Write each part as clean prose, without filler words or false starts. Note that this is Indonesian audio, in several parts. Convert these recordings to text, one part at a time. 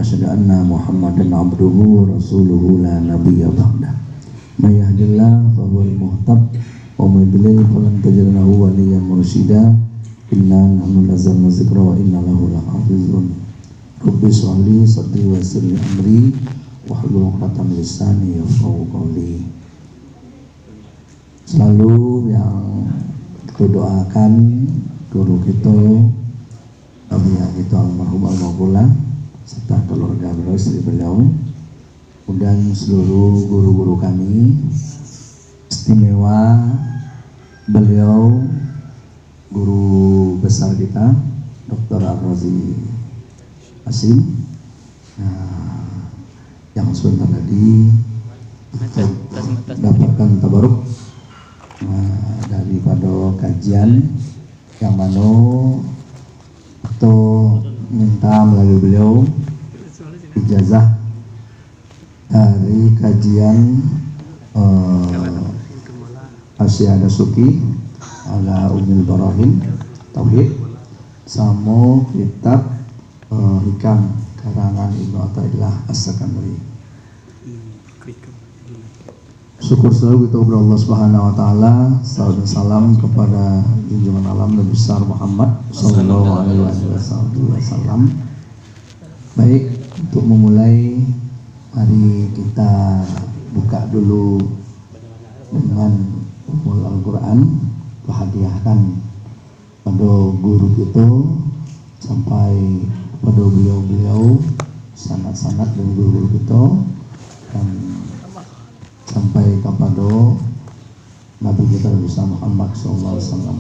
Asyhadu anna Muhammadan abduhu wa rasuluhu la nabiyya ba'dah. May yahdihillahu fahuwal muhtad wa may yudlil falan tajid lahu waliyyan mursyida. Inna nahnu nazzalna dzikra wa inna lahu lahafizun. Rabbi sholli sadri wa yassir li amri wahlul 'uqdatam min lisani yafqahu qawli. Selalu yang kita doakan guru kita, Abiyah kita almarhum almarhumah serta keluarga beliau, istri beliau, dan seluruh guru-guru kami, istimewa beliau guru besar kita Dr. Ar-Razi Asim, yang sebentar tadi dapatkan tabaruk daripada kajian yang mana itu minta melalui beliau ijazah dari kajian Asyada Suki ala Umil Barahim Tauhid sama kitab Hikam karangan Ibnu Athaillah As-Sakandari. Syukur selalu kita kepada Allah Subhanahu wa taala, salawat dan salam kepada junjungan alam Nabi besar Muhammad sallallahu alaihi wasallam. Baik, untuk memulai mari kita buka dulu dengan Ummul Al-Qur'an, hadiahkan pada guru kita sampai pada beliau-beliau sanad-sanad dan guru-guru kita dan sampai kepada Nabi kita bersama Muhammad sallallahu alaihi wasallam.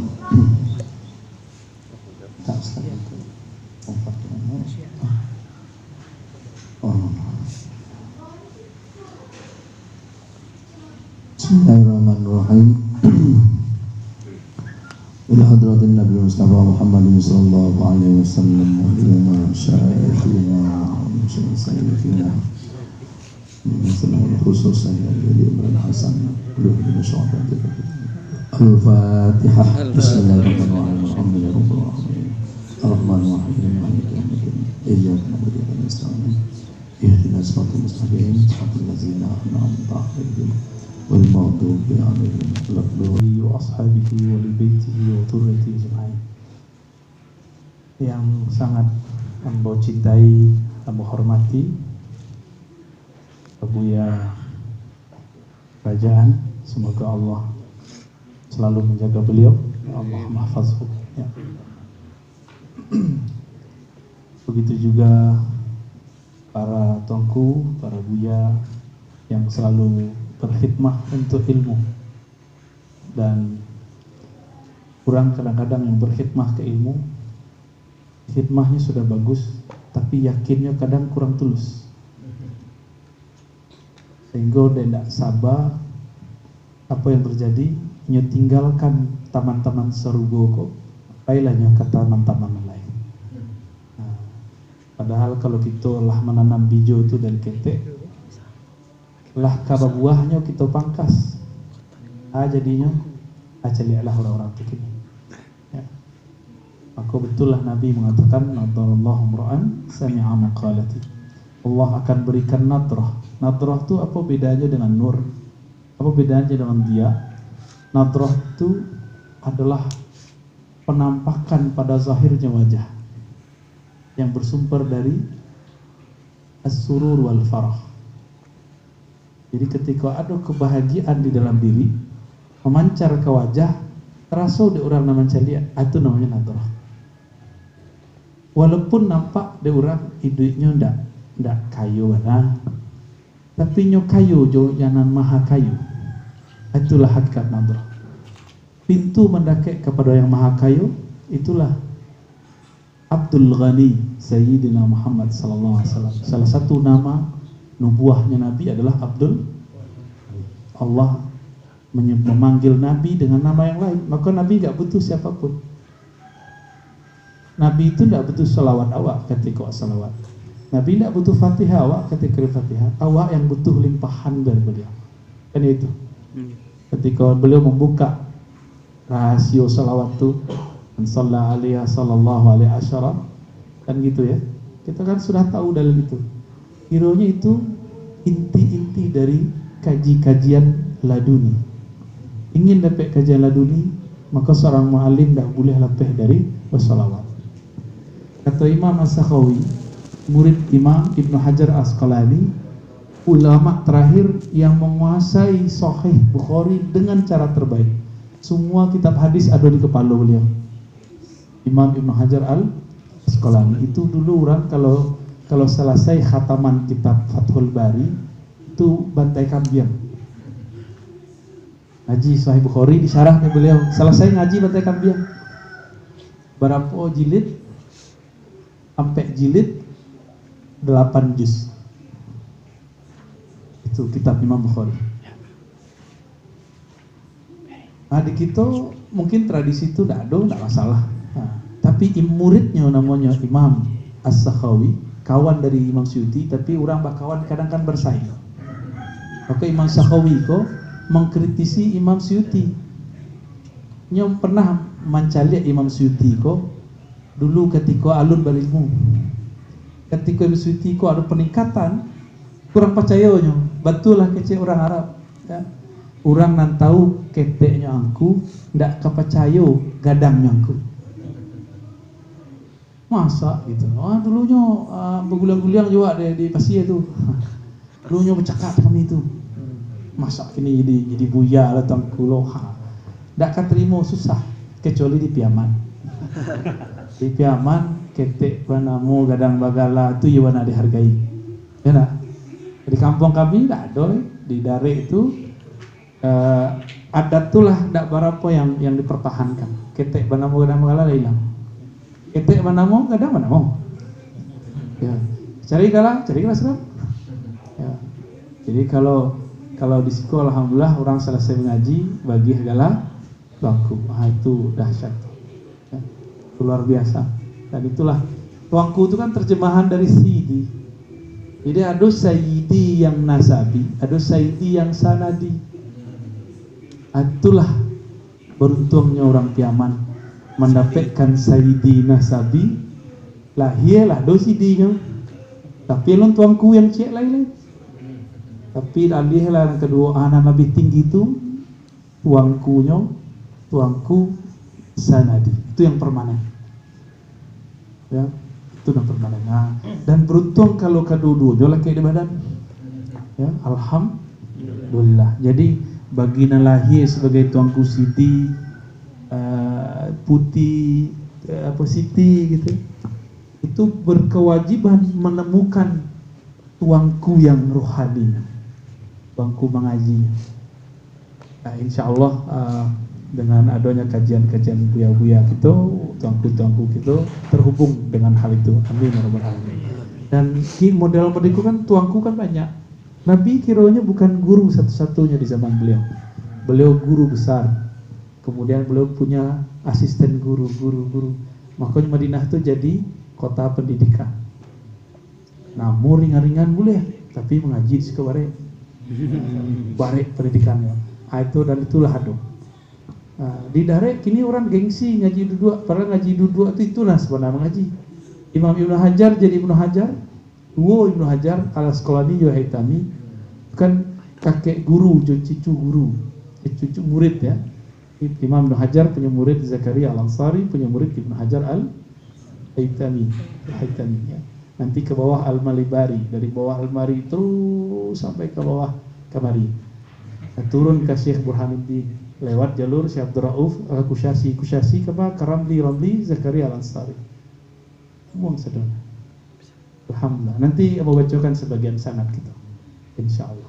Bismillahirrahmanirrahim. Ila hadratin Nabi Mustafa Muhammadin sallallahu alaihi wasallam wa ila syaikina sayyidina khusus dari Imran Hasan Al-Fatihah. Bismillahirrahmanirrahim. Alhamdulillahirabbil alamin. Ar-Rahmanir Rahim. Maliki yaumiddin. Iyyaka na'budu wa iyyaka nasta'in. Ihdinas siratal mustaqim. Siratal ladzina an'amta 'alaihim wal maghdubi 'alaihim waladdallin. Wa ashabihi wa li baitihi wa dzurriyyatihi ajma'in. Yang sangat hamba cintai, hamba hormati Abuya Kerajaan, semoga Allah selalu menjaga beliau, ya Allah mahfazhu, ya. Begitu juga para tuanku, para buya yang selalu berkhidmah untuk ilmu, dan kurang kadang-kadang yang berkhidmah ke ilmu, khidmahnya sudah bagus tapi yakinnya kadang kurang tulus, sehingga dia tidak sabar apa yang terjadi, nyo tinggalkan taman-taman serugo kok, bailahnya ke taman-taman lain. Nah, padahal kalau kita lah menanam bijo itu dari ketek, lah kaba buahnya kita pangkas, jadinya celiaklah orang-orang begini. Ya. Maka betullah Nabi mengatakan, nadarallahu imra'an sami'a maqalati. Allah akan berikan nadrah. Nadrah itu apa bedanya dengan nur? Apa bedanya dengan dia? Nadrah itu adalah penampakan pada zahirnya wajah yang bersumber dari as-surur wal farah. Jadi ketika ada kebahagiaan di dalam diri memancar ke wajah, terasa di orang namanya celia, itu namanya nadrah. Walaupun nampak di orang hidupnya ndak kayu lah, tapi nyo kayu jo janan maha kayu. Itulah hakikat nadrah. Pintu mendekik kepada yang maha kayu, itulah Abdul Ghani Sayyidina Muhammad sallallahu alaihi wasallam. Salah satu nama nubuahnya Nabi adalah Abdul. Allah memanggil Nabi dengan nama yang lain, maka Nabi tidak butuh siapapun. Nabi itu tidak butuh salawat awak ketika salawat. Nabi tidak butuh Fatihah awak ketika Fatihah. Awak yang butuh limpahan dari beliau. Kan itu. Ketika beliau membuka rahasia salawat itu, man shalla alaihi sallallahu alaihi asyara, kan gitu ya. Kita kan sudah tahu dalil itu. Kironya itu inti-inti dari kajian laduni. Ingin dapat kajian laduni, maka seorang mu'alim tidak boleh lepeh dari bersolawat. Kata Imam As-Sakhawi, murid Imam Ibnu Hajar Asqalani, ulama terakhir yang menguasai Sahih Bukhari dengan cara terbaik. Semua kitab hadis ada di kepala beliau. Imam Ibnu Hajar Asqalani itu dulu orang kalau selesai khataman kitab Fathul Bari itu bantai kambing. Ngaji Sahih Bukhari disyarah ke beliau. Selesai ngaji bantai kambing. Berapa jilid? Sampai jilid 8 juz. Itu kitab Imam Bukhari. Nah di kita mungkin tradisi itu tidak masalah. Nah, tapi muridnya namanya Imam As-Sakhawi, kawan dari Imam Suyuti, tapi orang bakawan kadang kan bersaing. Maka Imam Sakhawi kok mengkritisi Imam Suyuti. Nyom pernah mencari Imam Suyuti kok dulu ketika alun berilmu. Ketika Imam Suyuti kok ada peningkatan, kurang percayanya. Betul lah kece orang Arab. Ya. Orang nan tahu keteknya angku, ndak kepercaya gadangnya angku. Masa gitu. Dulunya bergulang-gulang juga di Pasir itu. Dulunya bercakap kami itu. Masa kini jadi buya lah tangku loha. Ndak keterima susah kecuali di Piaman. Di Piaman ketek panamu gadang bagala itu juga nak dihargai. Ya nak? Di kampung kami tak ada di Dare itu adat itulah tak berapa yang dipertahankan. Ketek panamu gadang bagala hilang. Ketek panamu gadang panamu. Ya. Cari galah serap. Ya. Jadi kalau di sekolah alhamdulillah orang selesai mengaji bagi galah tuangku. Itu dahsyat. Ya. Luar biasa. Dan itulah tuangku itu kan terjemahan dari Sidi. Jadi ada Sayyidi yang nasabi, ada Sayyidi yang sanadi. Itulah beruntungnya orang Piaman mendapatkan Sayyidi nasabi. Lahirlah do Sidinya. Tapi lon tuangku yang cek lain. Tapi alihlah yang kedua anak lebih tinggi itu tuangku sanadi. Itu yang permanen. Ya, itu yang permanen. Nah, dan beruntung kalau kedua-duanya laki di badan. Ya, alhamdulillah. Jadi bagina lahir sebagai tuangku Siti, putih, Siti gitu. Itu berkewajiban menemukan tuangku yang rohani, tuangku mengaji. Nah, insya Allah dengan adanya kajian-kajian buya-buya gitu, tuangku-tuangku gitu terhubung dengan hal itu. Amin ya rabbal alamin. Dan model-model itu kan tuangku kan banyak. Nabi kiranya bukan guru satu-satunya di zaman beliau. Beliau guru besar. Kemudian beliau punya asisten guru. Makanya Madinah itu jadi kota pendidikan. Nah, mau ringan-ringan boleh, tapi mengaji sekeware. Bare pendidikannya. Itu dan itulah aduh. Nah, di Dare kini orang gengsi ngaji dua, padahal ngaji dua itu itulah sebenarnya mengaji. Imam Ibnu Hajar jadi Ibnu Hajar, Ibnu Hajar ala sekolah ini juga Haitami, kan kakek guru, cucu guru, cucu murid ya. Imam Ibnu Hajar punya murid Zakaria Al-Ansari, punya murid Ibnu Hajar Al-Haitami ya. Nanti ke bawah Al-Malibari, dari bawah Al-Mari terus sampai ke bawah Kamari. Nah, turun ke Syekh Burhanuddin. Lewat jalur Syekh Abdul Rauf Kusyasi ke Ramli Zakaria Al-Ansari. Semua saudara. Alhamdulillah. Nanti mau bacakan sebagian sanad kita. Insyaallah.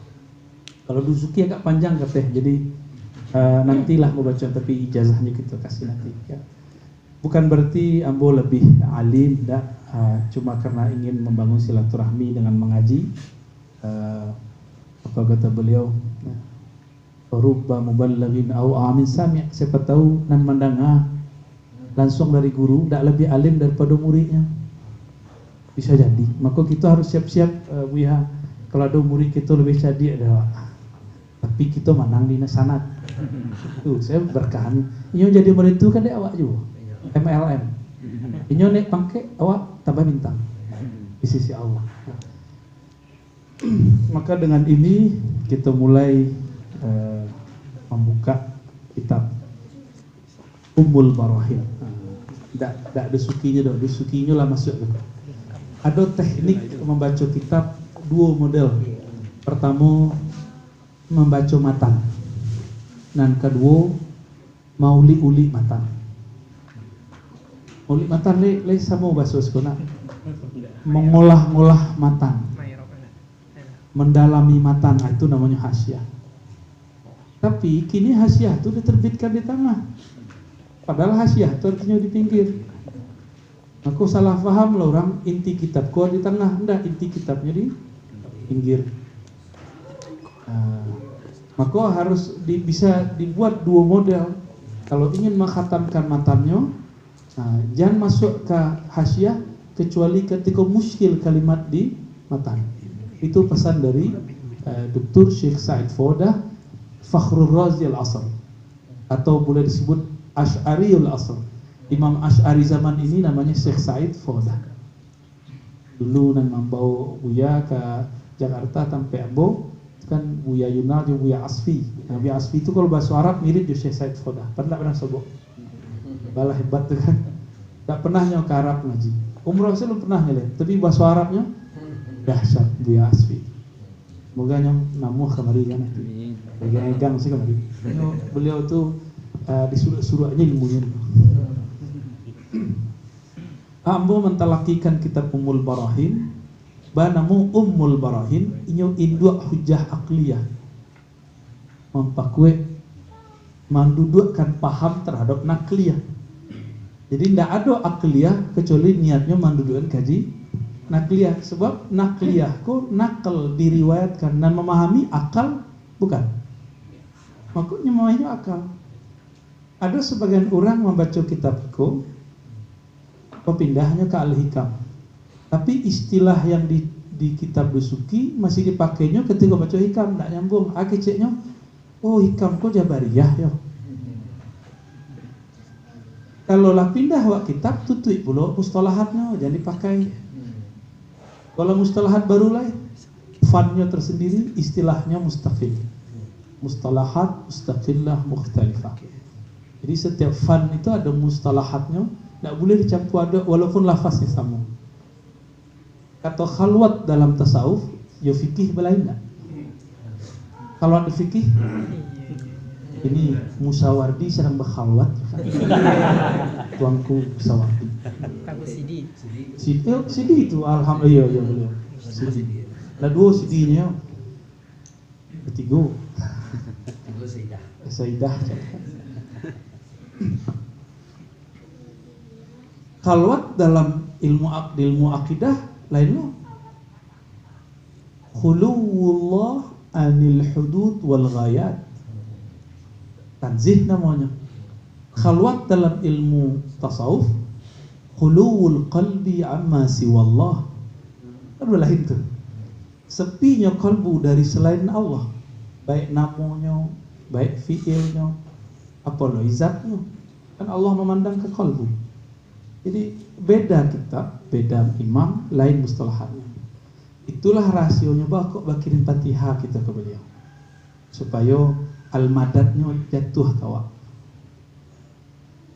Kalau Duzuki agak panjang katanya. Jadi nantilah mau baca tapi ijazahnya kita kasih nanti ya. Bukan berarti ambo lebih alim enggak, cuma karena ingin membangun silaturahmi dengan mengaji. Apa kata beliau? Rubba muballaghin au amin sami', siapa tahu nan mendengar langsung dari guru tak lebih alim daripada muridnya, bisa jadi. Maka kita harus siap-siap buya kalau ada murid kita lebih cerdik adalah, tapi kita menang di sanad. Tuh saya berkahan inyo jadi murid itu kan dia awak juga MLM inyo naik pangke awak tambah bintang di sisi Allah. Maka dengan ini kita mulai membuka kitab Ummul Barahin. Tidak ada sukinya dong, sukinya lah masuk. Ada teknik membaca kitab dua model. Pertama membaca matan, dan kedua mauli-uli matan. Mauli matan le sama bahasa sekolah. Mengolah-ngolah matan, mendalami matan, itu namanya hasyiah. Tapi kini hasyiah itu diterbitkan di tengah, padahal hasyiah itu artinya di pinggir. Aku salah paham lah orang, inti kitab kau di tengah, enggak, inti kitabnya di pinggir. Maka harus bisa dibuat dua model. Kalau ingin mengkhatamkan matannya, jangan masuk ke hasyiah kecuali ketika muskil kalimat di matan. Itu pesan dari Dr. Syekh Said Faudah, Fakhrul Razi al-Asr, atau boleh disebut Asy'ariyul Asr. Imam Asy'ari zaman ini namanya Syekh Said Faudah. Dulu nan membawa Buya ke Jakarta sampai Ambo, kan Buya Yunal dan Buya Asfi. Buya Asfi itu kalau bahasa Arab mirip dengan Syekh Said Faudah. Pernah sobok. Balah hebat tuh kan. Tak pernah nyok ke Arab ngaji. Umrah saya belum pernah ngeliat, tapi bahasa Arabnya dahsyat Buya Asfi. Moga nyong namuh kemari kan. Pegang sih kemari. Beliau tuh disuruh-suruhnya ilmunya. Ambo mentalakikan kitab Ummul Barahin. Banamu Ummul Barahin inyo induk hujah akliyah. Mempakwe mendudukkan paham terhadap nakliyah. Jadi tidak ada akliyah kecuali niatnya mendudukkan kaji nakliyah. Sebab nakliyah ku nakal diriwayatkan dan memahami, akal bukan. Makanya memahami akal. Ada sebagian orang membaca kitabku, pepindahnya ke Al-Hikam. Tapi istilah yang di kitab Dusuki masih dipakainya ketika baca hikam, tidak nyambung. Keceknya, oh hikam kok Jabariyah ya. Kalau lah pindah wak kitab tutup pula mustalahatnya, jangan dipakai. Kalau mustalahat baru lain, fannya tersendiri, istilahnya mustaqil. Mustalahat, mustaqillah, mukhtalifah. Jadi setiap fan itu ada mustalahatnya, tidak boleh dicampur ada walaupun lafaznya sama. Kata khalwat dalam tasawuf, ya fikih belain tak? Khalwat di fikih, ini Musawardi sedang berkhalwat. Tuanku Musawardi. Aku CD. CD itu alhamdulillah ya beliau. CD. Lah dua CD-nya. Ketiga. Saidah. Khalwat dalam ilmu akidah lainnya khuluwullah anil hudud wal ghayat, tanzih namanya. Khalwat dalam ilmu tasawuf khuluwul qalbi amma siwallah, kan lain tuh, sepinya kalbu dari selain Allah, baik namanya, baik fiilnya, apa lo izatnya, kan Allah memandang ke kalbu. Jadi beda kitab, beda imam, lain mustalahatnya. Itulah rahasionya kok bakirin Fatihah kita ke beliau, supaya al-madatnya jatuh kawak.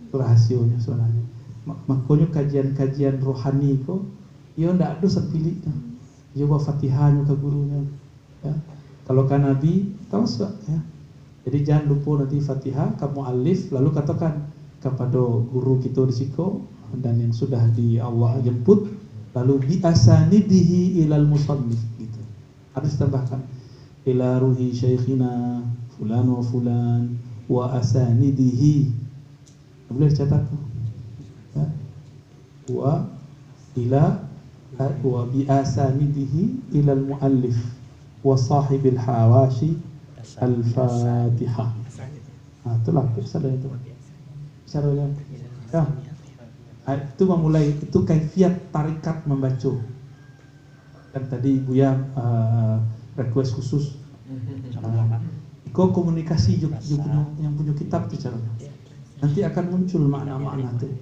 Itu rahasionya sebenarnya. Makanya kajian-kajian rohani kok, ya ndak ada sepilihnya. Ya bawa Fatihahnya ke gurunya. Ya. Kalau kan Nabi, tahu ya. Jadi jangan lupa nanti Fatihah kamu alif, lalu katakan kepada guru kita di siko dan yang sudah di Allah jemput, lalu bi asanidihi ilal musannif gitu. Harus tambahkan ila ruhi syekhina fulan wa fulan wa asanidihi. Boleh catat tuh. Ya. Wa ila wa bi asanidihi ilal muallif wa sahibil hawashi al-Fatihah. Nah, itulah salah itu. Caranya. Ya. Itu memulai, itu kaifiat tarikat membaca. Kan tadi Buya request khusus. Kau komunikasi yang punya kitab itu caranya. Nanti akan muncul makna-makna itu.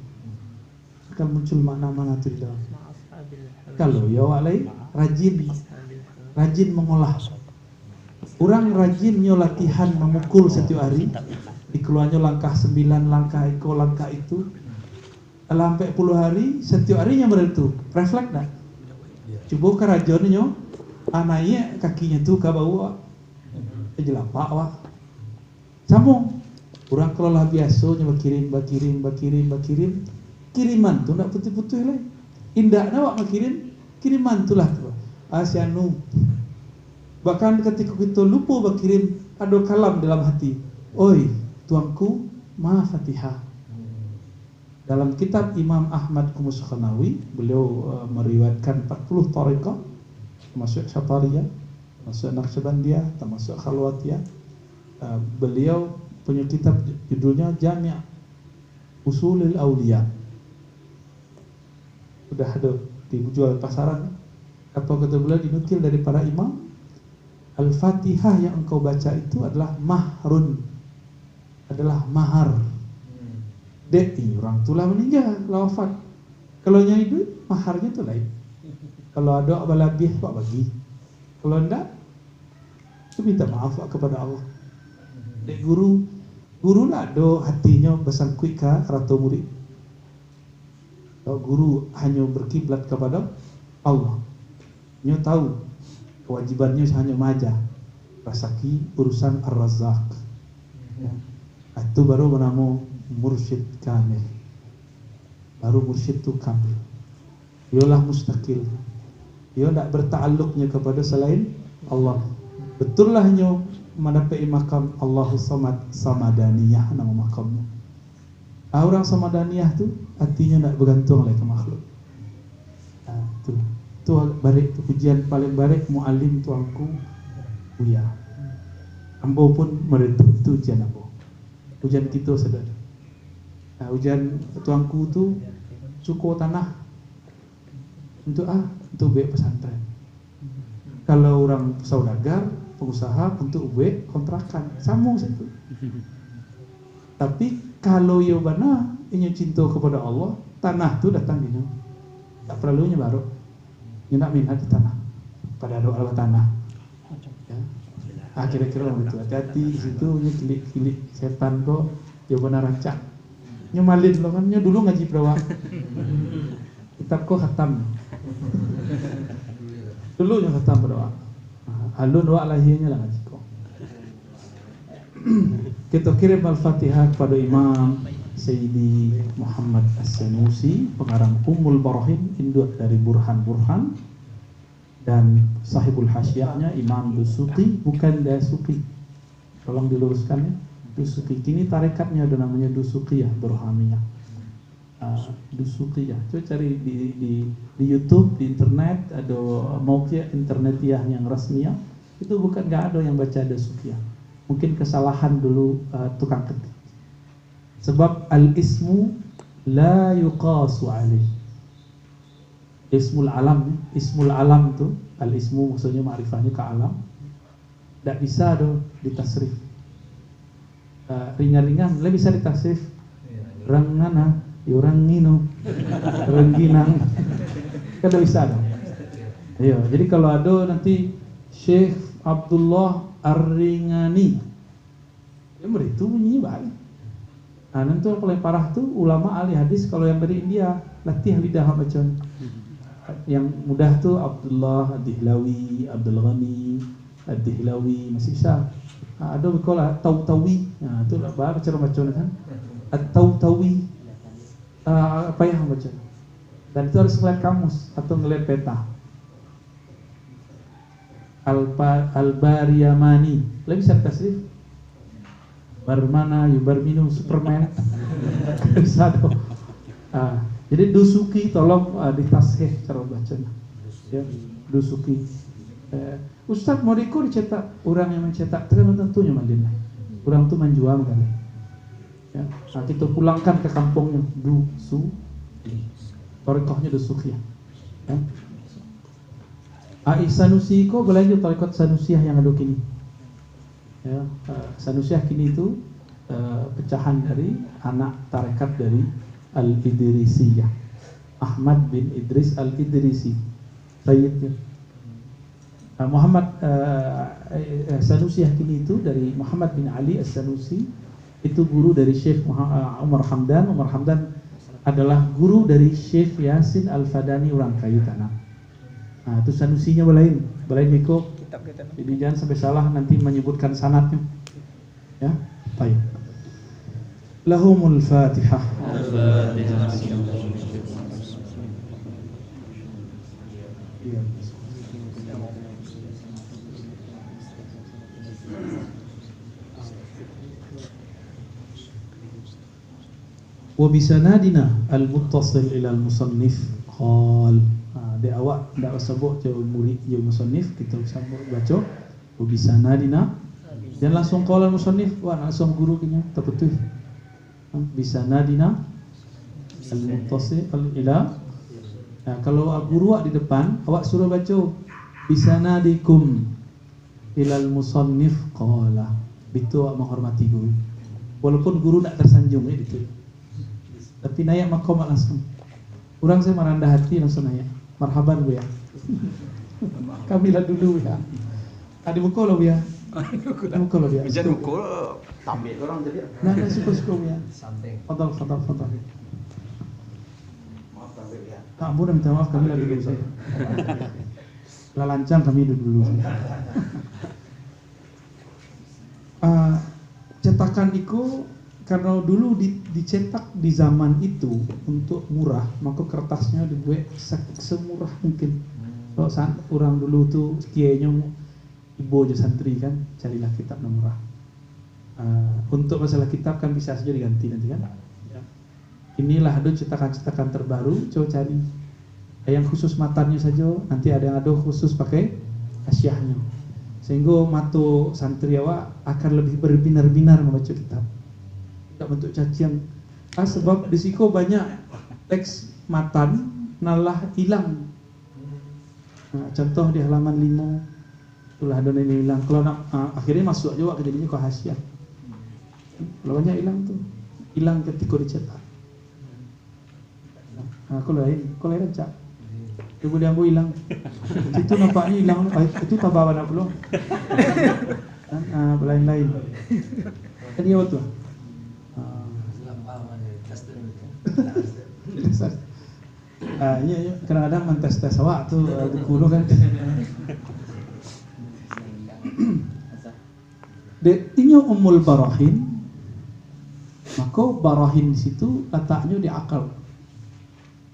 Akan muncul makna-makna itu di dalam. Kalau ya awak lain rajin mengolah. Orang rajin nyo latihan memukul setiap hari. Dikeluarnya langkah 9, langkah itu. Sampai 10 hari, setiap harinya begitu. Refleks dah. Coba kerajonnya anaknya kakinya tuh ke bawah. Jelapak wah. Sambung. Orang kalau lah biasanya berkirim. Kiriman tuh ndak putih-putih lah. Indah nak kiriman tuh lah tuh. Asyanu. Bahkan ketika kita lupa berkirim, ada kalam dalam hati. Oi, tuanku, maaf Fatihah. Dalam kitab Imam Ahmad Kumus-Khanawi, beliau meriwayatkan 40 tariqah, termasuk Syatariyah, termasuk Naqsyabandiyah, termasuk Khalwatiyah. Beliau punya kitab judulnya Jami' Usulul Awliya. Sudah ada dijual di pasaran. Apa kata beliau dinukil dari para imam? Al-Fatihah yang engkau baca itu adalah mahrun, adalah mahar. Dek, orang tulah meninggal, wafat. Kalau nya hidup, maharnya tu lain. Kalau ada apa lebih, pak bagi. Kalau enggak, tu minta maaf kepada Allah. Dek guru lah do hatinya bersangkut ke ratu murid. Kalau guru hanya berkiblat kepada Allah, nya tahu kewajibannya hanya maja rasaki urusan Ar-Razzaq. Itu baru bernama mursyid kamil. Baru mursyid itu kamil. Dialah mustaqil. Dia tidak bertakluknya kepada selain Allah. Betul lah hanya mendapat makam Allahu Samad, Samadaniyah nama makamnya. Orang Samadaniyah tu artinya tidak bergantung oleh ke makhluk. Tu barik tu pujian paling barik muallim tuanku Buya. Ambo pun meretuk tu ujian ambo. Ujian kita saudara. Ujian tuanku tu cukup tanah untuk buat pesantren. Kalau orang saudagar, pengusaha untuk buat kontrakan, sambung situ. Tapi kalau ia benar ingin cinta kepada Allah, tanah tu datang dina. Tak perlunya baru. Ia nak minat di tanah. Pada doa tanah. Ya. Kira-kira begitu. Hati-hati di situ nya kilik-kilik setan kok dia benar rancak. Nya malin lo kan nya dulu ngaji perawak. Kitab kok khatam. Dulu nya khatam berdoa. Alun doa lahirnya lah ngaji kok. Kita kirim Al-Fatihah kepada Imam Sayyidi Muhammad As-Sanusi, pengarang Ummul Barahim, induk dari Burhan-Burhan, dan sahibul hasyahnya Imam Dusuqi, bukan Dasuqi. Tolong diluruskan ya. Dusuqi. Kini tarekatnya ada namanya Dusuqiyah Burhamiyah. Dusuqiyah. Coba cari di YouTube, di internet ada mauqi' internetiyah yang resmiyah. Itu bukan enggak ada yang baca Dusuqiyah. Mungkin kesalahan dulu tukang ketik. Sebab al-ismu la yuqasu alaih. Ismul alam tu, al-ismu maksudnya ma'rifahnya ke alam. Tak bisa do ditasrif. Ringan-ringan, lebih bisa ditasrif. Rangana, orang ngino, rengginang. Kan tak bisa do. Iya, jadi kalau ada nanti Syekh Abdullah Ar-Ringani, ya itu bunyinya balik. Nanti yang paling parah tuh ulama ahli hadis kalau yang dari India latih lidah bacaan. Yang mudah tuh Abdullah Ad-Dihlawi, Abdul Ghani, Ad-Dihlawi masih bisa. Ada sekolah Tautawi. Nah, itu lah baca bacaan kan. At-Tautawi. Apa yang baca? Dan itu harus ngeliat kamus atau ngeliat peta. Al-Bariyamani. Lebih bisa tasrif. Barmana Yubarminu Superman. Bisa dong. Jadi Dusuqi tolong ditashih cara bacanya. Ya, Dusuqi. Ustaz Moriko dicetak, orang yang mencetak terus tentunya Madinah. Orang tu menjual kali. Ya, kita pulangkan ke kampungnya Dusuqi. Tarekhnya Dusuqi. Ya. Sanusi ko berlanjut tarekat Sanusiah yang ada kini. Ya, Sanusiah kini itu pecahan dari anak tarekat dari Al-Idrisiyah, Ahmad bin Idris Al-Idrisi. Sayyid Muhammad Sanusi Hakimi itu dari Muhammad bin Ali As-Sanusi, itu guru dari Syekh Umar Hamdan. Umar Hamdan adalah guru dari Syekh Yasin Al-Fadani orang kayu tanah. Nah, itu Sanusinya belain Miko. Jadi jangan sampai salah nanti menyebutkan sanadnya. Ya, baik. Lahumul Fatihah. Wa bisanadina al-muttasil ila al-musannif qal. Di awak ndak sebut je murid je musannif, kita sambung baca wa bisanadina dan langsung qala al-musannif, wah langsung guru kenya terbetul. Bisanadina al-muttasil ila. Nah, kalau guru awak di depan, awak suruh baca bisanadikum ila al-musannif qala. Itu awak menghormati guru. Walaupun guru nak tersanjung gitu. Tapi naik makom langsung. Orang saya merendah hati langsung naik. Marhaban Bu ya. Kamilah dulu ya. Adi buku lo ya. Buku lo ya. Bisa buku tampil orang jadi. Nah, suka-suka ya. Santai. Fadal. Maaf tampil ya. Tak ampun, minta maaf kami lagi dulu saya. Lalancang kami dulu. Cetakan itu karena dulu dicetak di zaman itu untuk murah, maka kertasnya dibuat semurah mungkin. Kalau orang dulu tuh kiainya ibu aja santri kan, carilah kitab yang murah. Untuk masalah kitab kan bisa saja diganti nanti kan. Inilah ada cetakan-cetakan terbaru, coba cari. Yang khusus matanya saja, nanti ada yang ada khusus pakai hasyahnya. Sehingga mata santri awak akan lebih berbinar-binar membaca kitab. Tidak bentuk cacian. Sebab di situ banyak teks matan nalah hilang. Nah, contoh di halaman 5 itulah ada ini hilang. Kalau nak akhirnya masuk juga ke jadinya ke hasyah. Kalau banyak hilang tuh, hilang ketika dicetak. Nah, kalau lain cak. Ibu dia ambil hilang. Itu nampaknya hilang. Itu tak bawa nak belum. Lain-lain. Tadi apa tuh? Iya, kadang-kadang mentes-tes awak tuh dulu kan. Detinya Ummul Barahin, maka barahin di situ letaknya di akal.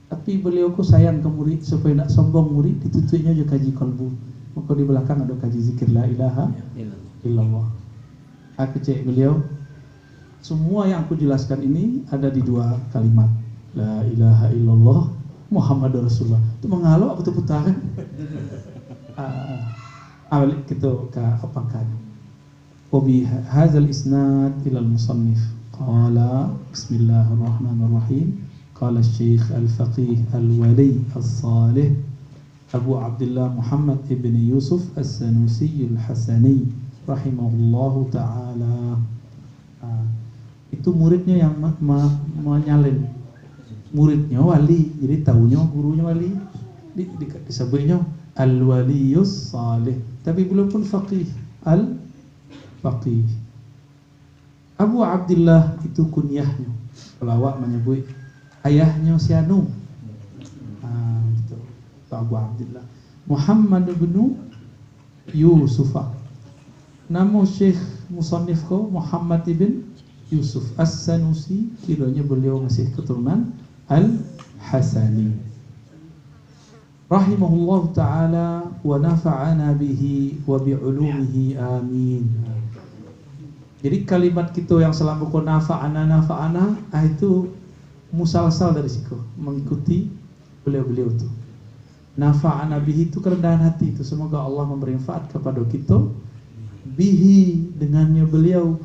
Tapi beliau ku sayang ke murid supaya tidak sombong murid, ditutupnya juga kaji kalbu. Maka di belakang ada kaji zikir la ilaha illallah. Aku cek beliau, semua yang aku jelaskan ini ada di 2 kalimat. La ilaha illallah Muhammadur Rasulullah. Itu mengalau aku putar kan? Awal kita ke apa kan? Wabi hadzal isnad ila al-musannif. Qala bismillahirrahmanirrahim. Qala Syekh Al-Faqih Al-Wali Al-Salih Abu Abdullah Muhammad ibn Yusuf As-Sanusi Al-Hasani rahimahullahu ta'ala. Itu muridnya yang menyalin. Muridnya wali, jadi tahunya gurunya wali. Disebutnya Al-Waliyus Salih. Tapi belum pun faqih. Al-Faqih. Abu Abdullah itu kunyahnya. Kalau awak menyebut ayahnya si Anu. Gitu. Abu Abdullah. Muhammad bin Yusuf. Nama Syekh Musannif ko Muhammad ibn Yusuf As-Sanusi, kiranya beliau masih keturunan Al-Hasani. Rahimahullah ta'ala wa nafa'ana bihi wa bi'ulumihi amin. Jadi kalimat kita yang selalu ko nafa'ana itu musalsal dari situ, mengikuti beliau-beliau itu. Nafa'ana bihi itu kerendahan hati itu. Semoga Allah memberi manfaat kepada kita bihi, dengannya beliau,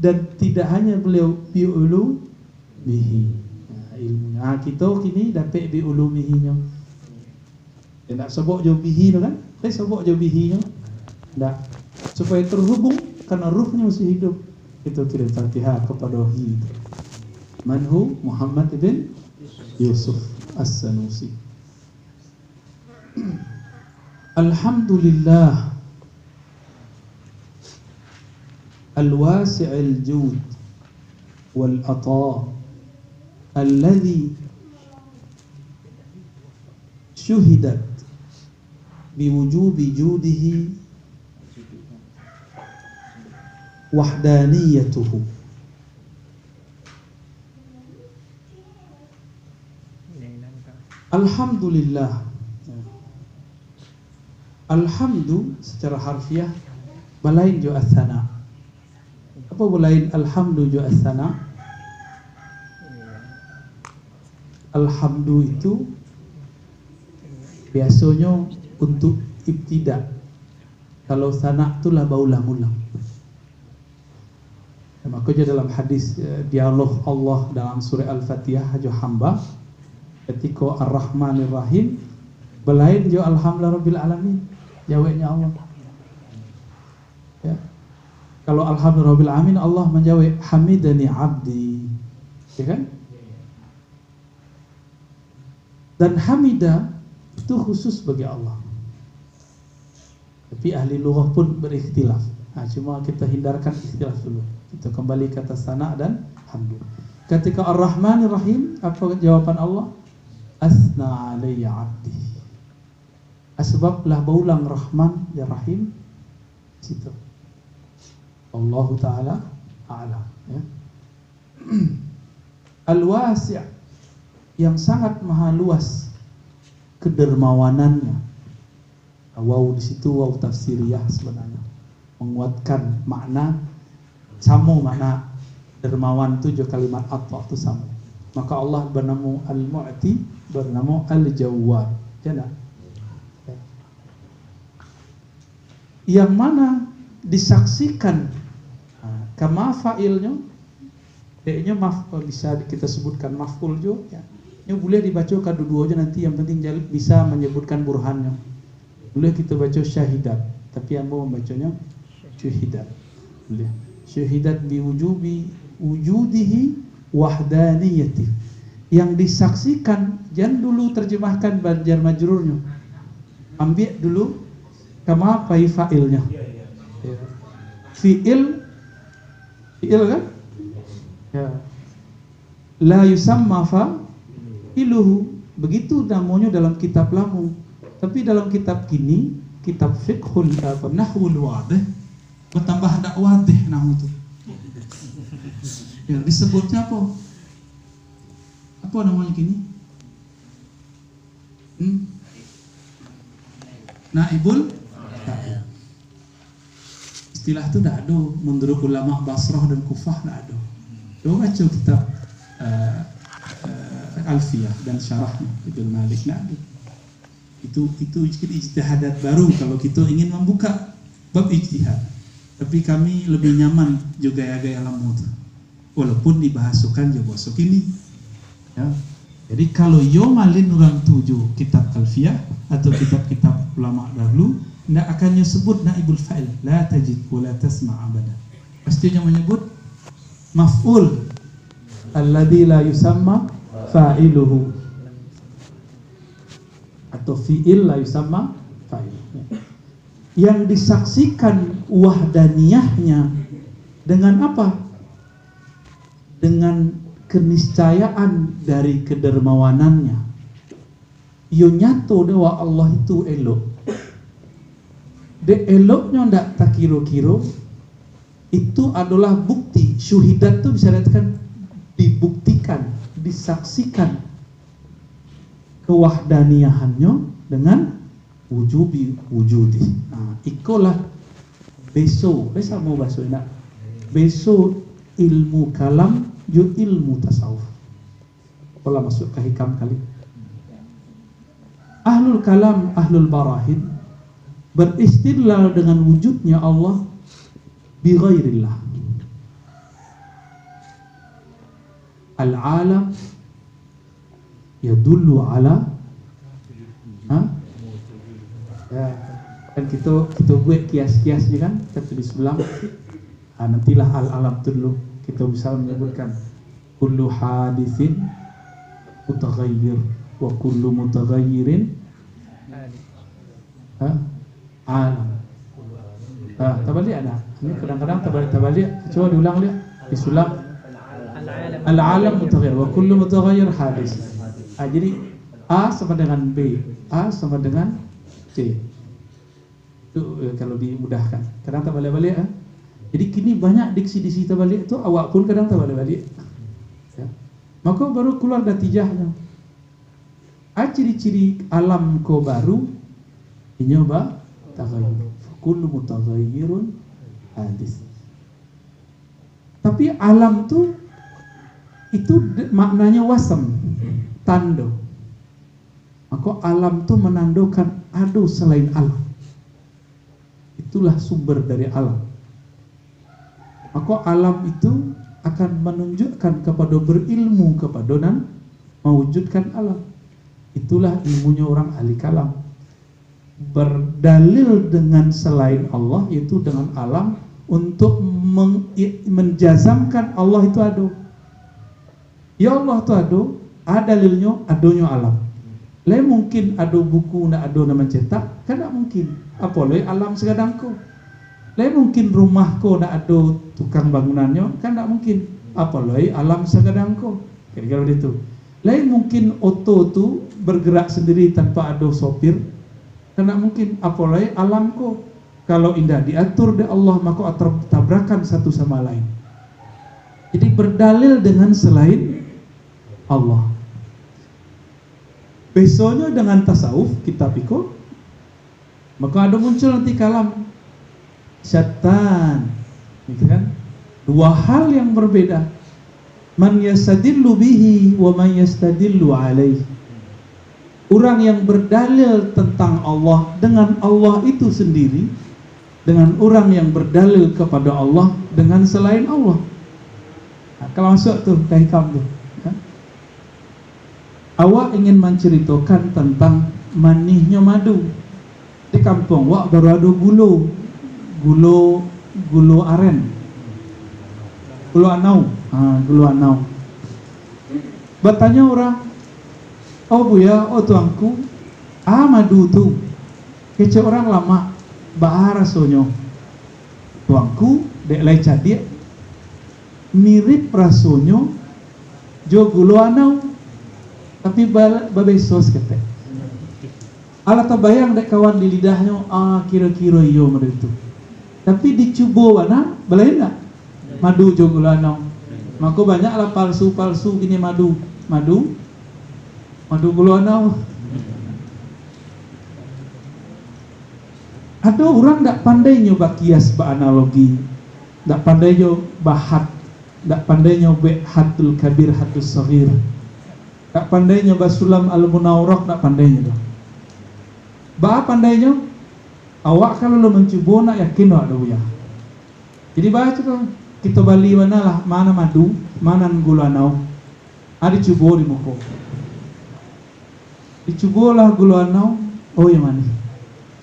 dan tidak hanya beliau bi'ulumihi, ilmunya. Kita kini dapat bi'ulumihinya. Dia nak sebut je bihi tu kan? Dia sebut je bihinya. Tak. Supaya terhubung karena ruhnya masih hidup. Itu kirim Fatihah kepada hi. Manhu Muhammad ibn Yusuf As-Sanusi. Alhamdulillah al-wasi'il jud wal ata alladhi syuhidat biwujubi judihi wahdaniyatuhu. Alhamdulillah. Alhamdu secara harfiah balain jo asana. Apa balain alhamdu jo asana? Alhamdu itu biasanya untuk ibtida. Kalau sana itulah berulang-ulang. Makanya dalam hadis dialog Allah dalam surah Al-Fatihah jo hamba ketika Ar-Rahmanir Rahim belain jo alhamdulillah rabbil alamin, jawabnya Allah. Ya. Kalau alhamdulillah rabbil alamin Allah menjawab hamidani abdi. Ya kan? Dan hamidah itu khusus bagi Allah. Tapi ahli lughah pun berikhtilaf. Cuma kita hindarkan ikhtilaf dulu. Kita kembali kata sana dan hamdu. Ketika Ar-Rahmanir Rahim, apa jawaban Allah? Asna alayya abdi. Asbablah berulang Rahman dan Rahim situ. Allah Ta'ala a'lam. Ya. Al-wasi' yang sangat maha luas kedermawanannya. Waw di situ waw tafsiriyah sebenarnya menguatkan makna sama makna dermawan itu juga kalimat apa itu sama. Maka Allah bernama Al-Mu'ti, bernama Al-Jawwad. Ya, yang mana disaksikan kama fa'ilnya, kayaknya bisa kita sebutkan maf'ul juga. Ya. Ini boleh dibaca kedua-duanya nanti, yang penting bisa menyebutkan burhannya. Boleh kita baca syahidat, tapi yang mau membacanya syuhidat. Boleh. Syuhidat biwujubi wujudihi wahdaniyati. Yang disaksikan, jangan dulu terjemahkan jar majrurnya. Ambil dulu kama fa'ilnya. Ya. Fi'il kan? Ya. La yusamma fa'iluhu. Begitu namanya dalam kitab lamu. Tapi dalam kitab kini, kitab fiqhul nahwul wadih, bertambah ada wadih nahwu itu. Ya, disebutnya apa? Apa namanya kini? Naibul fa'il. Istilah itu tidak ada menurut ulama Basrah dan Kufah, tidak ada. Coba baca kitab Alfiyah dan syarahnya Ibnu Malik, tidak ada. Itu ijtihadat baru kalau kita ingin membuka bab ijtihad. Tapi kami lebih nyaman juga gaya lamut. Walaupun dibahasukan juga besok ini. Ya. Jadi kalau yo malin orang tuju kitab Alfiyah atau kitab-kitab ulama dahulu, tidak akan disebut naibul fa'il, la tajid wa la tasma' abada. Pastinya menyebut maf'ul alladzi la yusamma fa'iluhu. Atau fi'il la yusamma fa'il. Yang disaksikan wahdaniyahnya dengan apa? Dengan keniscayaan dari kedermawanannya. Yo nyato dewa Allah itu elok. De eloknya ndak tak kira-kira itu adalah bukti. Syuhidat itu bisa dikatakan dibuktikan, disaksikan kewahdaniyahannya dengan wujudi. Ikolah besok mau bahasa enak. Besok ilmu kalam yo ilmu tasawuf. Kalau masuk ke hikam kali. Ahlul kalam, ahlul barahin beristidlal dengan wujudnya Allah bi ghairillah. Al-alam yadullu ala ya, kan kita buat kias-kiasnya kan, kita tulis ulang. Nantilah al-alam dulu kita bisa menyebutkan kullu hadithin mutaghayyir wa kullu mutaghayyirin Alam. Tabalik ada. Ini kadang-kadang tabalik. Coba diulang lihat. Disulam. Al-alam mutaghayyir wa kullu mutaghayyir hadis. Jadi A sama dengan B, A sama dengan C. Itu kalau dimudahkan. Kadang terbalik-balik. Jadi kini banyak diksi-diksi terbalik itu awak pun kadang terbalik-balik. Ya. Maka baru keluar natijahnya. Ciri-ciri alam ko baru inyoba taghayyur. Kullu mutaghayyirun hadis. Tapi alam itu maknanya wasam, tando. Maka alam itu menandakan ada selain alam. Itulah sumber dari alam. Maka alam itu akan menunjukkan kepada berilmu kepada dan mewujudkan alam. Itulah ilmunya orang ahli kalam. Berdalil dengan selain Allah, yaitu dengan alam, untuk menjazamkan Allah itu ada. Ya Allah itu ada dalilnya, adanya alam. Lain mungkin ada buku nak ada nama cetak, kan tak mungkin. Apa lain alam segadangku. Lain mungkin rumahku nak ada tukang bangunannya, kan tak mungkin. Apa lain alam segadangku. Kira-kira begitu. Lain mungkin oto tu bergerak sendiri tanpa ada sopir, kan tak mungkin. Apa lain alamku. Kalau indah diatur oleh Allah, maka tabrakan satu sama lain. Jadi berdalil dengan selain Allah. Besoknya dengan tasawuf kita pikul, maka ada muncul nanti kalam syaitan, gitu kan? Dua hal yang berbeda. Man yastadillu bihi wa man yastadillu alaihi. Orang yang berdalil tentang Allah dengan Allah itu sendiri, dengan orang yang berdalil kepada Allah dengan selain Allah. Nah, kalau masuk tuh kahikam tuh. Awak ingin menceritakan tentang manihnya madu. Di kampung wak baru ada gulu aren, gulu anau. Bertanya orang, oh buya, oh tuangku, madu tu, kece orang lama, bahara sonyo, tuangku dek lai cadia, mirip rasonyo, jo gulu anau. Tapi babesos kata. Ala tabayang dek kawan di lidahnya, kira-kira iyo madu itu. Tapi dicoba mana, belain tak? Madu jogulanau. Maka banyaklah palsu-palsu gini madu gulanau. Ada orang tak pandai nyoba kias analogi, tak pandai nyoba hat, tak pandai nyoba hatul kabir hatul saghir. Tak pandai nyoba sulam al-munawrak, tak pandai nyoba. Pandainya, awak kalau lo mencoba nak yakin lo ada buaya. Jadi baca kita bali mana madu, mana gulanau. Ada coba di muka. Dicobalah gulanau, oh yang manis.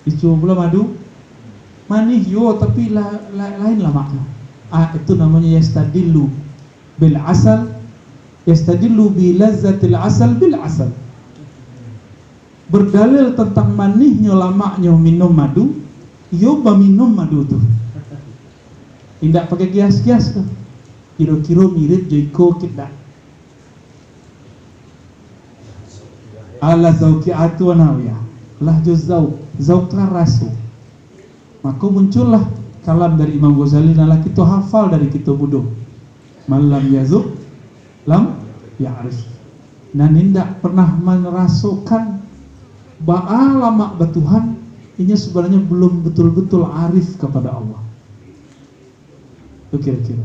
Dicobalah madu, manis yo tapi lain lah makna. Itu namanya yastadillu bil asal. Yastadillu bi lazzatil asal bil asal. Berdalil tentang manihnya lamaknya minum madu, yo minum madu tu. Tidak pakai kias-kias tu. Kira-kira mirip joiko kita. Allah zauqi'atu wa nawiyah. Allah juzau, zauqlah rasu. Maka muncullah kalam dari Imam Ghazali nala kita hafal dari kitab buduh. Malam yazuk lam ya'rif. Dan tidak pernah merasukan lama bertuhan, ini sebenarnya belum betul-betul arif kepada Allah. Itu kira-kira.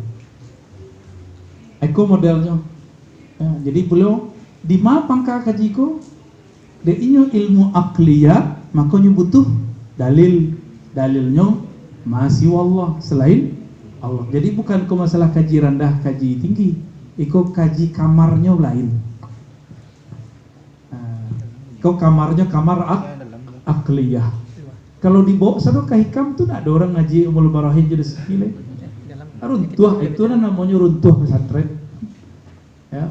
Eko modelnya. Jadi beliau di ma pangka kajiku, de inyo ilmu akliyat, makanya butuh dalilnya masih Allah selain Allah. Jadi bukan ke masalah kaji rendah, kaji tinggi. Iko kaji kamarnya lain. Kau kamarnya kamar akliyah. Kalau dibawa sana ke hikam tu nak ada orang ngaji umul barahin jadi sekile. Runtuh itu namanya runtuh pesantren. Ya,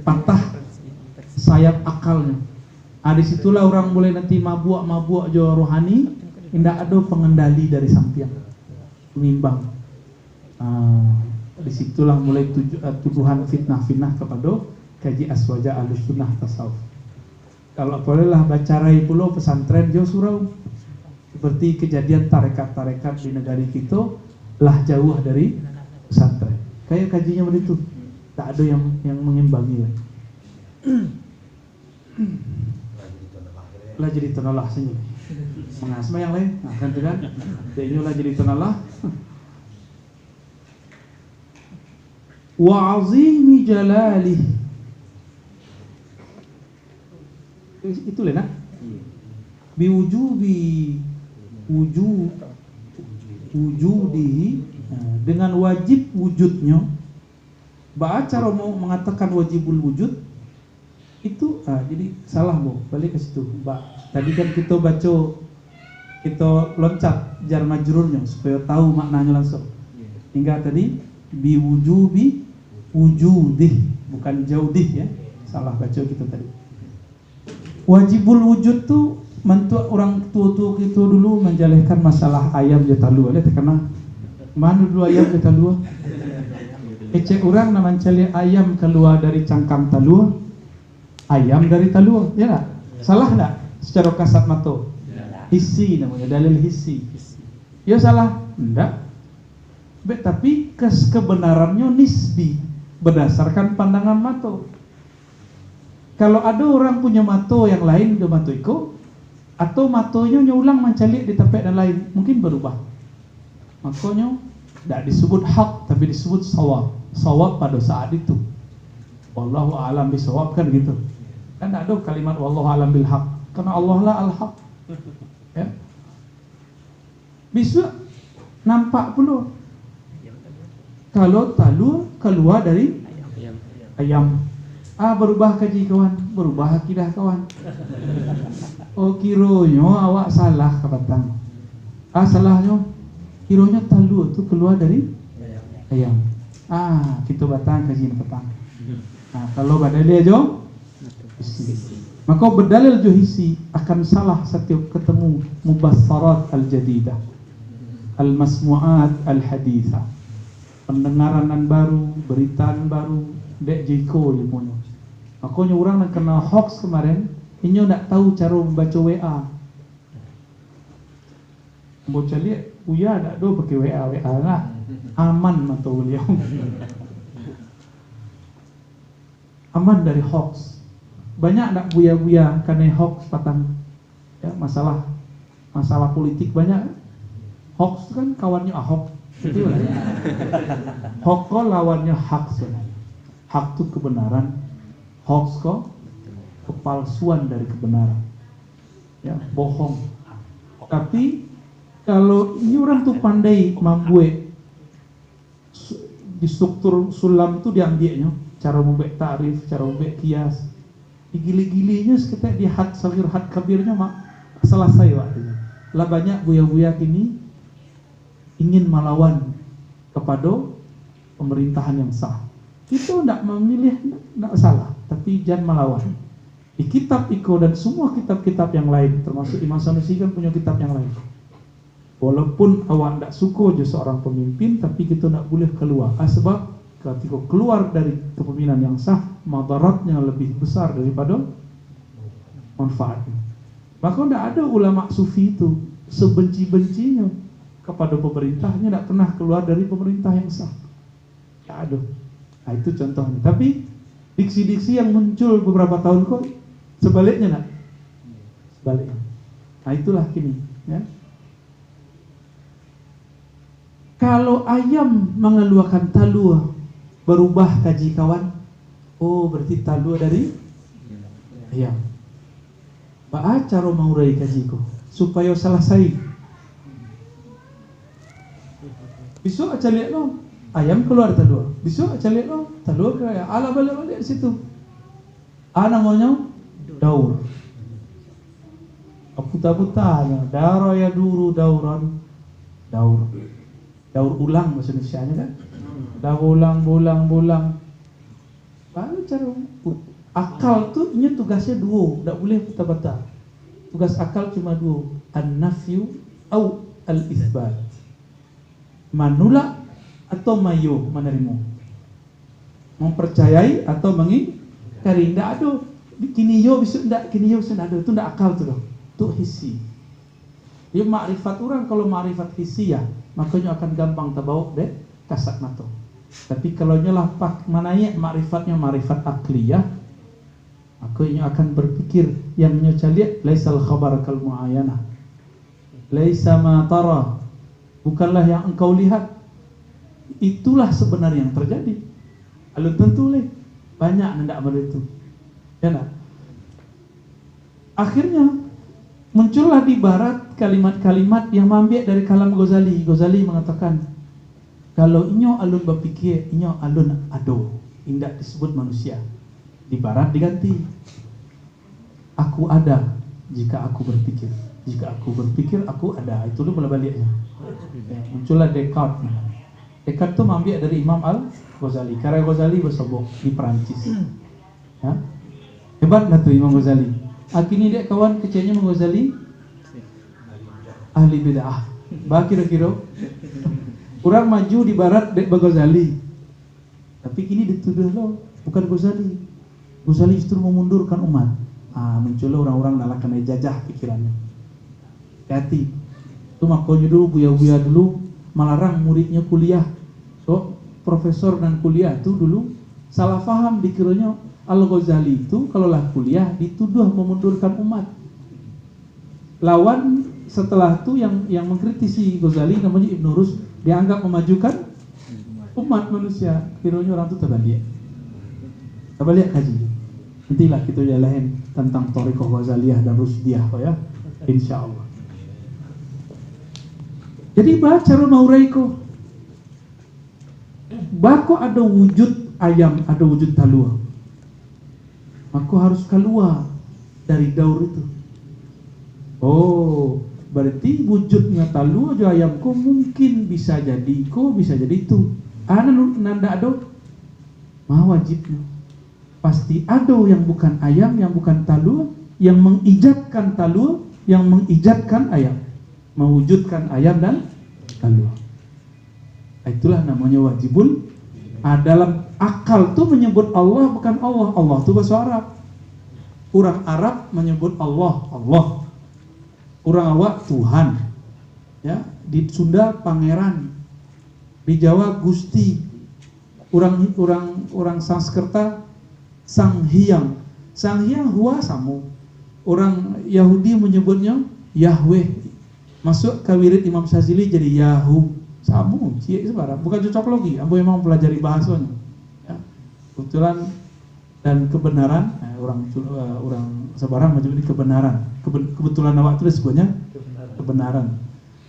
patah sayap akalnya. Disitulah orang boleh nanti mabuk jo rohani, indah ada pengendali dari sampian, pengimbang. Disitulah mulai tuduhan fitnah kepada kaji aswaja ahlus sunnah tasawuf. Kalau bolehlah bacarai pulau pesantren jo surau, seperti kejadian tarekat-tarekat di negara kita lah jauh dari pesantren. Kayak kajinya begitu, tak ada yang mengimbangi lah. Lah jadi tonalah senyum. Mengasma yang lain, nah kan tidak? Dia lah jadi tonalah. Wa azimi jalalih. Itu lah nak. Wujudihi, dengan wajib wujudnya. Cara mau mengatakan wajibul wujud itu jadi salah bu, balik ke situ. Tadi kan kita loncat jar majrurnya supaya tahu maknanya langsung. Hingga tadi biwujubi wujudih, bukan jaudih ya. Salah baca kita tadi. Wajibul wujud tuh mentua orang tua kita dulu menjalihkan masalah ayam je talua. Lihat karena mana dulu ayam je talua? Ecek orang nama mencari ayam keluar dari cangkang talua. Ayam dari talua, ya tak? Salah tak? Secara kasat mata. Hissi namanya, dalil hissi. Ya salah? Enggak. Tapi kebenarannya nisbi, berdasarkan pandangan mata. Kalau ada orang punya mata yang lain ke mata iko, atau matonya ulang mencalik di tempat yang lain, mungkin berubah. Makanya tidak disebut hak, tapi disebut sawab. Sawab pada saat itu. Wallahu a'lam bisawab kan gitu. Kan ada kalimat wallahu a'lam bil haq, karena Allah lah al-haq. Ya. Bisa nampak pula kalau talu keluar dari ayam. Berubah kaji kawan, berubah akidah kawan. Oh kironyo awak salah kabatang. Salahnya kironya talu tu keluar dari ayam. Kita batang kaji petang. Kalau badalnya jo maka berdalil johisi akan salah setiap ketemu mubassarat al-jadidah, al-masmu'at al-haditha, pendengaran baru, beritaan baru, dek jiko limunya. Makanya orang yang kena hoax kemarin, ini nak tahu cara membaca WA. Baca lihat, uya tak do pakai WA lah, aman mata beliau. Aman dari hoax. Banyak nak buya-buya karena hoax patang. Ya, masalah politik banyak. Hoax kan kawannya Ahok. Itu lah. Hoax kok lawannya hak sebenarnya. Hak itu kebenaran. Hoax kok kepalsuan dari kebenaran. Ya, bohong. Tapi kalau ini orang tuh pandai membuat di struktur sulam itu diambilnya, cara membuat tarif, cara membuat kias. Gili-gilinya sekitar di had sagir had kabirnya selesai waktunya. Lah banyak buya-buya kini ingin melawan kepada pemerintahan yang sah. Itu tidak memilih, tidak salah, tapi jangan melawan. Di kitab Iko dan semua kitab-kitab yang lain, termasuk Imam Sanusi kan punya kitab yang lain. Walaupun awak tidak suka je seorang pemimpin, tapi kita tidak boleh keluar. Sebab ketika keluar dari kepemimpinan yang sah, madaratnya lebih besar daripada manfaatnya. Maka tidak ada ulama sufi itu sebenci-bencinya kepada pemerintahnya tidak pernah keluar dari pemerintah yang sah. Tidak ada. Nah, itu contohnya. Tapi diksi-diksi yang muncul beberapa tahun kok sebaliknya nak. Sebaliknya. Nah, itulah kini. Ya. Kalau ayam mengeluarkan talua, berubah kaji kawan. Oh, berarti talua dari ayam. Cara maurai kajiku supaya selesai. Besok aja lihat lo, ayam keluar talua. Besok aja lihat lo, talua ke ayam. Ala balik di situ. Namanya daur. Puta-putanya, daro ya duru dauran, daur. Daur ulang bahasa Indonesianya kan? Daur ulang, bolang. Baru cara Akal tuh ini tugasnya dua, tidak boleh bata-bata. Tugas akal cuma dua, an-nafyu au al-itsbat. Manula atau mayo menerima. Mempercayai atau mengingkari. Tidak ada. Kini yo bisa tidak, kini yo bisa tidak ada. Itu tidak akal tuh. Itu hisi. Dia makrifat orang, kalau makrifat hisi ya, makanya akan gampang terbawa deh kasat mata. Tapi kalau nyolah mananya makrifatnya makrifat akliyah, makanya akan berpikir yang nyoca lihat laisal khabar kal muayyanah. Laisa ma tara. Bukanlah yang engkau lihat. Itulah sebenarnya yang terjadi. Lalu tentu banyak hendak begitu. Ya nak? Akhirnya muncullah di barat kalimat-kalimat yang ambil dari kalam Ghazali. Ghazali mengatakan, kalau inyo alun berpikir, inyo alun ado, indak disebut manusia. Di barat diganti, aku ada jika aku berpikir. Jika aku berpikir, aku ada. Itu dulu baliknya. Muncullah Descartes. Descartes itu mengambil dari Imam Al-Ghazali. Karya Ghazali bersobok di Perancis. Ya? Hebat lah tuh Imam Ghazali. Akhirnya dia kawan kecilnya Imam Ghazali ahli bid'ah. Bah kira-kira orang maju di barat dek Ghazali. Tapi kini dituduh loh, bukan Ghazali. Ghazali justru memundurkan umat. Muncullah orang-orang nak kena jajah pikirannya. Hati. Itu makanya dulu buya-buya dulu melarang muridnya kuliah. So, profesor dan kuliah itu dulu salah faham, dikiranya Al-Ghazali itu kalau lah kuliah dituduh memundurkan umat. Lawan setelah itu yang mengkritisi Ghazali namanya Ibn Rus, dianggap memajukan umat manusia. Kiranya orang itu terbalik. Terbalik kaji. Nantilah kita jalanin tentang Thariqah Ghazaliyah dan Rusdiyah ya, insyaallah. Jadi baca mauraiko. Bako ada wujud ayam, ada wujud talua. Maka harus keluar dari daur itu. Oh, berarti wujudnya talua jo ayam ko mungkin bisa jadi ko, bisa jadi itu. Nanda ada mah wajibnya. Pasti ada yang bukan ayam, yang bukan talua, yang mengijatkan talua, yang mengijatkan ayam, mewujudkan ayam dan talua. Itulah namanya wajibul. Dalam akal tuh menyebut Allah bukan Allah. Allah itu bahasa Arab. Orang Arab menyebut Allah, Allah. Orang awak Tuhan. Ya, di Sunda pangeran. Di Jawa Gusti. Orang Sanskerta Sang Hyang. Sang Hyang huwa samu. Orang Yahudi menyebutnya Yahweh. Masuk ke wirid Imam Syazili jadi Yahu. Samu, cie sebarang. Bukan cocok logi. Ambo memang pelajari bahasanya. Ya. Kebetulan dan kebenaran. Orang sebarang menyebut kebenaran. Kebetulan awak itu disebutnya kebenaran.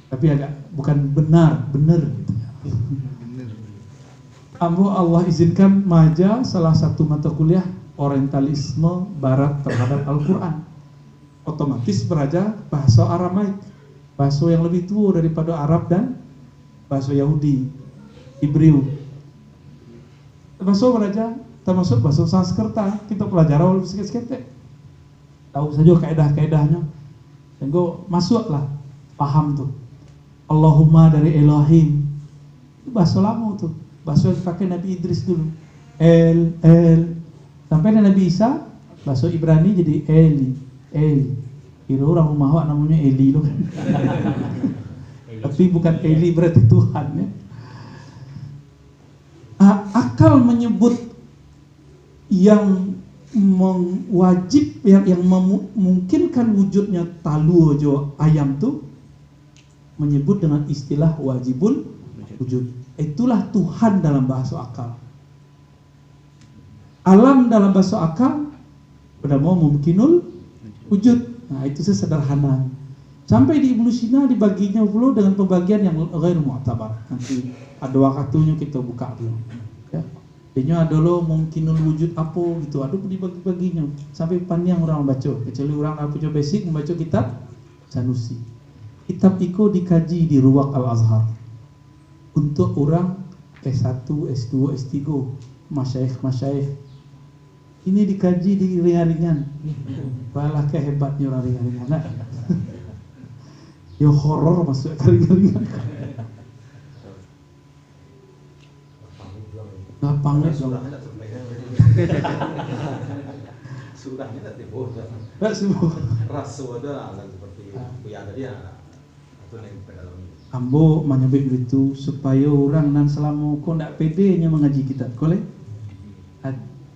Tapi agak bukan benar, benar. Ambo Allah izinkan maja salah satu mata kuliah Orientalisme Barat terhadap Al-Quran. Otomatis belajar bahasa Aramaik, bahasa yang lebih tua daripada Arab dan bahasa Yahudi, Hebrew. Termasuk bahasa Sanskerta, kita pelajari walaupun sedikit-sedikit. Tahu saja kaedah-kaedahnya. Dan go masuklah, paham tuh. Allahumma dari Elohim. Itu bahasa lama tuh. Bahasa yang dipakai Nabi Idris dulu. El. Sampai Nabi Isa, bahasa Ibrani jadi Eli. Kira orang rumah namanya Eli loh. Tapi bukan Eli berarti Tuhan ya. Akal menyebut yang wajib yang memungkinkan wujudnya talu jo ayam tuh menyebut dengan istilah wajibul wujud. Itulah Tuhan dalam bahasa akal. Alam dalam bahasa akal pada mau mungkinul wujud. Nah itu sesederhana. Sampai di Ibnu Sina dibaginya pula dengan pembagian yang ghair mu'tabar. Nanti ada waktunya kita buka dulu. Ya. Ini ada lo mungkinul wujud apa gitu. Ada dibagi-baginya. Sampai panjang orang membaca. Kecuali orang yang punya basic membaca kitab Sanusi. Kitab Iko dikaji di Ruwaq Al-Azhar. Untuk orang S1, S2, S3, masyaikh Ini dikaji di ringan-ringan. Balah kehebatnya orang ringan-ringan. Nah. Ya horor masuk ke ringan-ringan. Lapangnya Sudahnya tak terpegang. Sudahnya tak timbul. enggak semua. Rasu ada seperti Buya tadi ya. Itu yang dalam. Ambo menyebut itu supaya orang nan selama kau ndak pedenya mengaji kitab koleh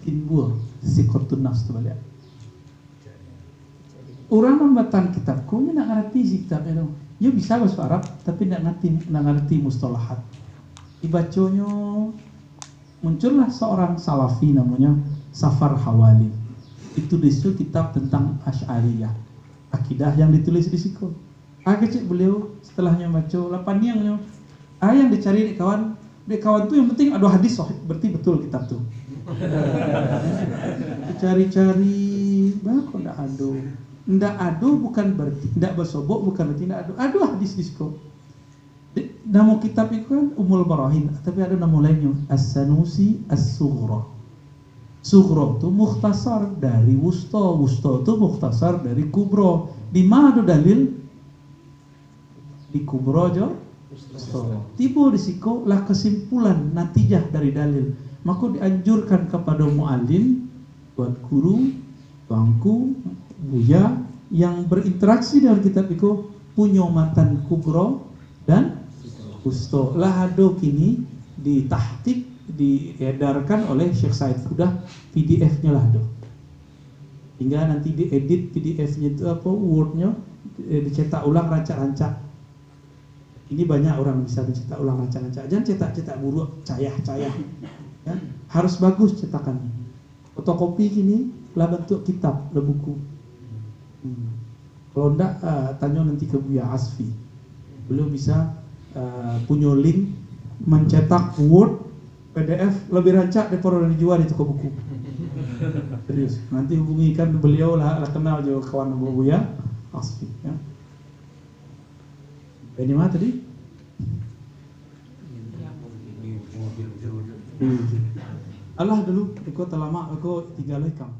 timbul sikotun nafs tu balik. Orang membatan kitab kau nak ngerti si kitab itu. Ya bisa bahasa Arab tapi ndak ngerti mustalahat. Dibacanya muncullah seorang salafi namanya Safar Hawali. Itu disitu kitab tentang Asy'ariyah, akidah yang ditulis di situ. Kecil beliau setelahnya baca 8 yang dicari di kawan tuh yang penting ada hadis sahih, berarti betul kitab tuh. Dicari-cari, bah kok ndak ada bukan berarti ndak bersobok, bukan berarti ndak ada hadis di situ. Nama kitab itu kan Ummul Barahin, tapi ada nama lainnya As-Sanusi As-Sughra. Sughra itu mukhtasar dari Wusta, Wusta itu mukhtasar dari Kubra. Di mana ada dalil? Di Kubra aja Wusta. Tiba di situ lah kesimpulan natijah dari dalil. Maka dianjurkan kepada mu'alim, buat guru, bangku, buya yang berinteraksi dengan kitab itu punya matan Kubra dan Wusta. Lah ada kini ditahqiq, diedarkan oleh Syekh Said Fudah, PDF-nya lah ada. Hingga nanti diedit PDF-nya itu apa Word-nya dicetak ulang rancak-rancak. Ini banyak orang bisa mencetak ulang rancak-rancak. Jangan cetak-cetak buruk, cayah-cayah. Ya, harus bagus cetakannya. Fotokopi gini lah bentuk kitab, lah buku. Kalau enggak tanya nanti ke Buya Asfi. Beliau bisa punya link mencetak Word PDF lebih rancak daripada yang dijual di toko buku. Serius. Nanti hubungi kan beliau lah kenal juga kawan Buya Asfi. Ya. Ini mana tadi? Allah dulu, ikut lama, ikut 3 lekam.